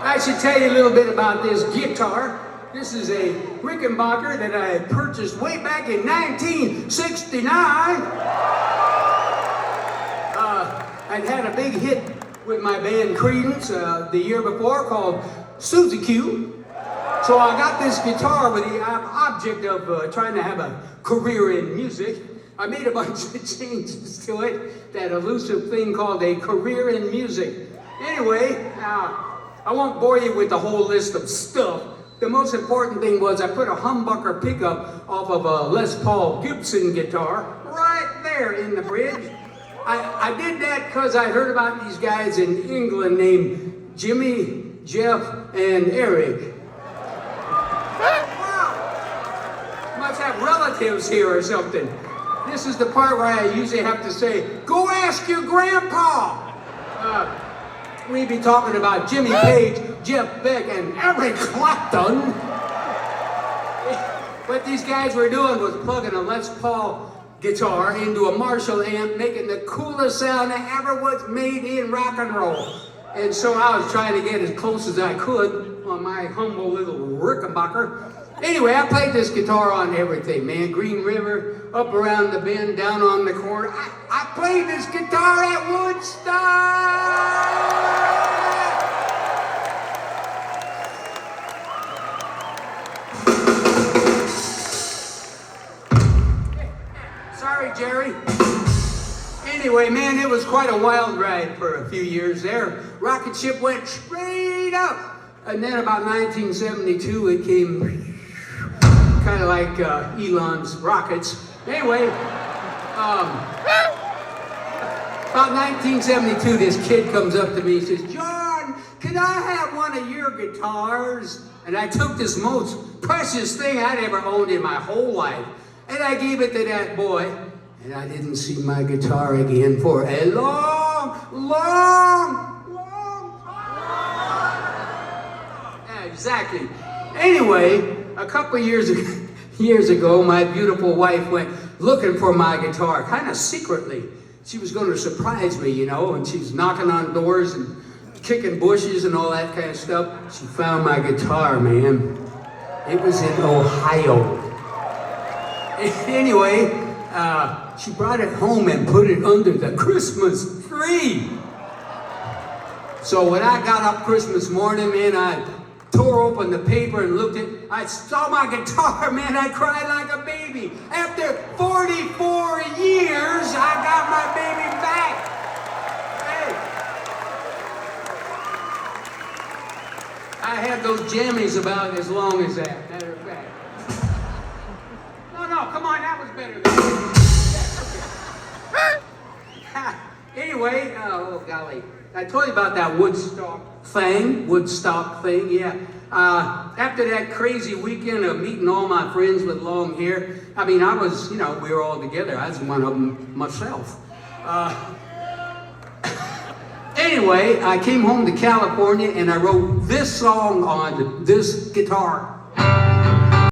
I should tell you a little bit about this guitar. This is a Rickenbacker that I purchased way back in 1969. I'd had a big hit with my band Creedence the year before called Susie Q. So I got this guitar with the object of trying to have a career in music. I made a bunch of changes to it, that elusive thing called a career in music. Anyway, I won't bore you with the whole list of stuff. The most important thing was I put a humbucker pickup off of a Les Paul Gibson guitar right there in the bridge. I did that because I heard about these guys in England named Jimmy, Jeff, and Eric. Wow! Must have relatives here or something. This is the part where I usually have to say, "Go ask your grandpa." We'd be talking about Jimmy Page, Jeff Beck, and Eric Clapton. What these guys were doing was plugging a Les Paul guitar into a Marshall amp, making the coolest sound that ever was made in rock and roll. And so I was trying to get as close as I could on my humble little Rickenbacker. Anyway, I played this guitar on everything, man. Green River, up around the bend, down on the corner. I played this guitar at Woodstock! Sorry, Jerry. Anyway, man, it was quite a wild ride for a few years there. Rocket ship went straight up. And then about 1972, it came kind of like Elon's rockets. Anyway, about 1972, this kid comes up to me and says, "John, can I have one of your guitars?" And I took this most precious thing I'd ever owned in my whole life, and I gave it to that boy, and I didn't see my guitar again for a long time. Yeah, exactly. Anyway, a couple years ago, my beautiful wife went looking for my guitar, kind of secretly. She was going to surprise me, you know, and she's knocking on doors and kicking bushes and all that kind of stuff. She found my guitar, man. It was in Ohio. Anyway, she brought it home and put it under the Christmas tree. So when I got up Christmas morning, man, I tore open the paper and looked at, I saw my guitar, man, I cried like a baby. After 44 years, I got my baby back. Hey. I had those jammies about as long as that, matter of fact. No, come on, that was better than that. Anyway, oh golly. I told you about that Woodstock thing, yeah. After that crazy weekend of meeting all my friends with long hair, I mean, I was, you know, we were all together. I was one of them myself. Anyway, I came home to California and I wrote this song on this guitar.